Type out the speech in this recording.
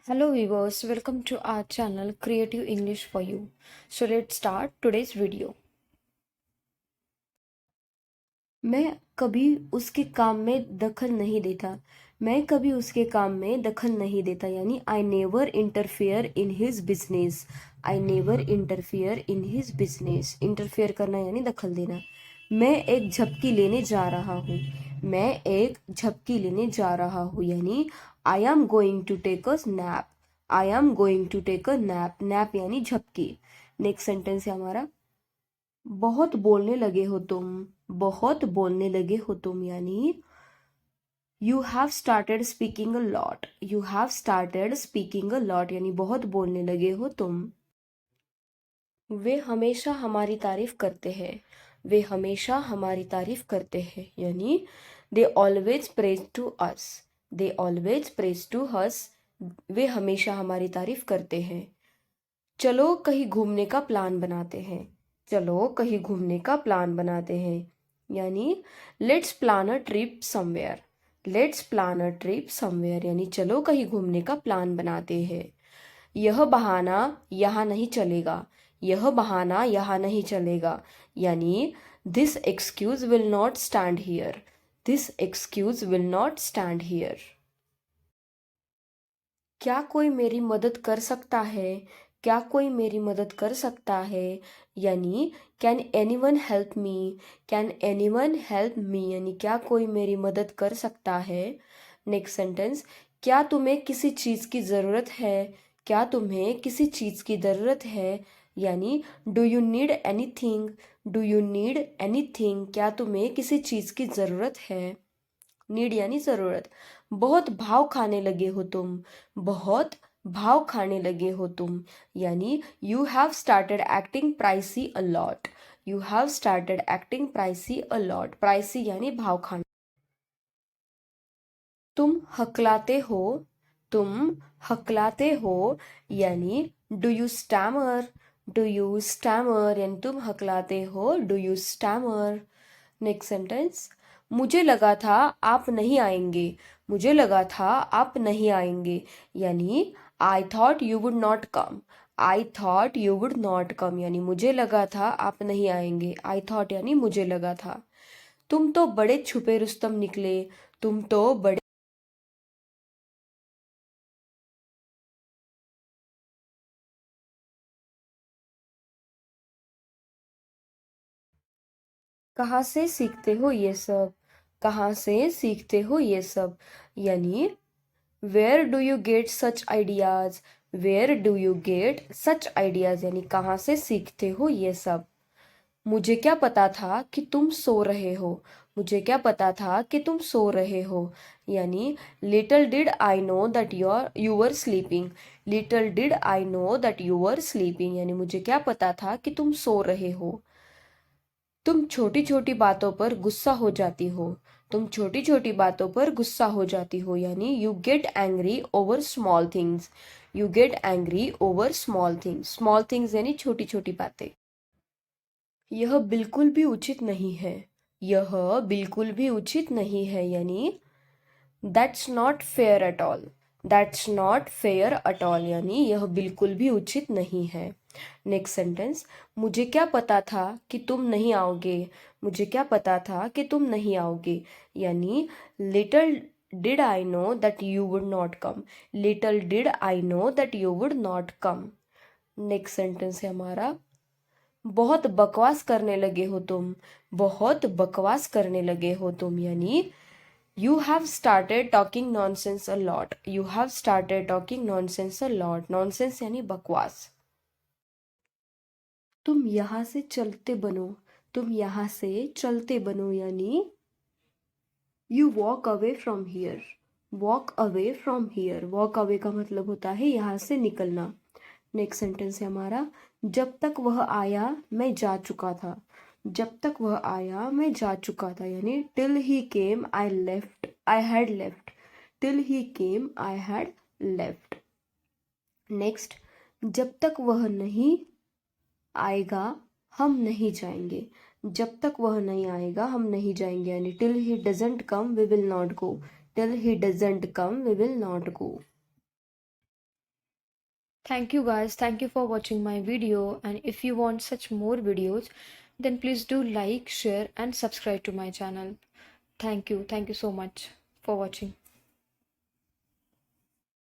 Hello viewers, welcome to our channel Creative English for You. So let's start today's video. मैं कभी उसके काम में दखल नहीं देता। मैं कभी उसके काम में दखल नहीं देता यानी I never interfere in his business. I never interfere in his business. Interfere करना यानी दखल देना। मैं एक झपकी लेने जा रहा हूँ। मैं एक झपकी लेने जा रहा हूँ यानी I am going to take a nap. I am going to take a nap. Nap यानी झपकी। नेक्स्ट सेंटेंस है हमारा बहुत बोलने लगे हो तुम। बहुत बोलने लगे हो तुम यानी you have started speaking a lot. You have started speaking a lot यानी बहुत बोलने लगे हो तुम। वे हमेशा हमारी तारीफ करते हैं। वे हमेशा हमारी तारीफ करते हैं यानी they always praise to us. They always praise to us. वे हमेशा हमारी तारीफ करते हैं। चलो कहीं घूमने का प्लान बनाते हैं। चलो कहीं घूमने का प्लान बनाते हैं यानी let's plan a trip somewhere. Let's plan a trip somewhere यानी चलो कहीं घूमने का प्लान बनाते हैं। यह बहाना यहाँ नहीं चलेगा। यह बहाना यहाँ नहीं चलेगा यानी this excuse will not stand here. This excuse will not stand here. क्या कोई मेरी मदद कर सकता है। क्या कोई मेरी मदद कर सकता है यानी can anyone help me. Can anyone help me यानी क्या कोई मेरी मदद कर सकता है। नेक्स्ट सेंटेंस क्या तुम्हें किसी चीज़ की ज़रूरत है। क्या तुम्हें किसी चीज़ की ज़रूरत है यानी do you need anything. Do you need anything क्या तुम्हें किसी चीज़ की ज़रूरत है। नीड यानी ज़रूरत। बहुत भाव खाने लगे हो तुम। बहुत भाव खाने लगे हो तुम यानी you have started acting pricey a lot. You have started acting pricey a lot. Pricey यानी भाव खाना। तुम हकलाते हो। तुम हकलाते हो यानी do you stammer. Do you stammer यानी तुम हकलाते हो। Do you stammer. Next sentence मुझे लगा था आप नहीं आएंगे। मुझे लगा था आप नहीं आएंगे यानी I thought you would not come. I thought you would not come यानी मुझे लगा था आप नहीं आएंगे। आई थॉट यानी मुझे लगा था। तुम तो बड़े छुपे रुस्तम निकले। तुम तो बड़े कहाँ से सीखते हो ये सब। कहाँ से सीखते हो ये सब यानी where do you get such ideas. Where do you get such ideas यानी कहाँ से सीखते हो ये सब। मुझे क्या पता था कि तुम सो रहे हो। मुझे क्या पता था कि तुम सो रहे हो यानी little did I know that you were sleeping. Little did I know that you were sleeping यानी मुझे क्या पता था कि तुम सो रहे हो। तुम छोटी छोटी बातों पर गुस्सा हो जाती हो। तुम छोटी छोटी बातों पर गुस्सा हो जाती हो यानी you get angry over small things. You get angry over small things. Small things यानी छोटी छोटी बातें। यह बिल्कुल भी उचित नहीं है। यह बिल्कुल भी उचित नहीं है यानी that's not fair at all. That's not fair at all यानी यह बिल्कुल भी उचित नहीं है। नेक्स्ट सेंटेंस मुझे क्या पता था कि तुम नहीं आओगे। मुझे क्या पता था कि तुम नहीं आओगे यानी little did I know that you would not come. Little did I know that you would not come. Next sentence है हमारा बहुत बकवास करने लगे हो तुम। बहुत बकवास करने लगे हो तुम यानी you have started talking nonsense a lot. You have started talking nonsense a lot. Nonsense यानी बकवास। तुम यहाँ से चलते बनो। तुम यहाँ से चलते बनो यानी you walk away from here. Walk away from here. Walk away का मतलब होता है यहाँ से निकलना। नेक्स्ट सेंटेंस है हमारा जब तक वह आया मैं जा चुका था। जब तक वह आया मैं जा चुका था यानी till he came I left. I had left. Till he came I had left. Next जब तक वह नहीं आएगा हम नहीं जाएंगे। जब तक वह नहीं आएगा हम नहीं जाएंगे यानी till he doesn't come we will not go. Till he doesn't come we will not go. Thank you guys. Thank you for watching my video. And if you want such more videos, then please do like, share, and subscribe to my channel. Thank you. Thank you so much for watching.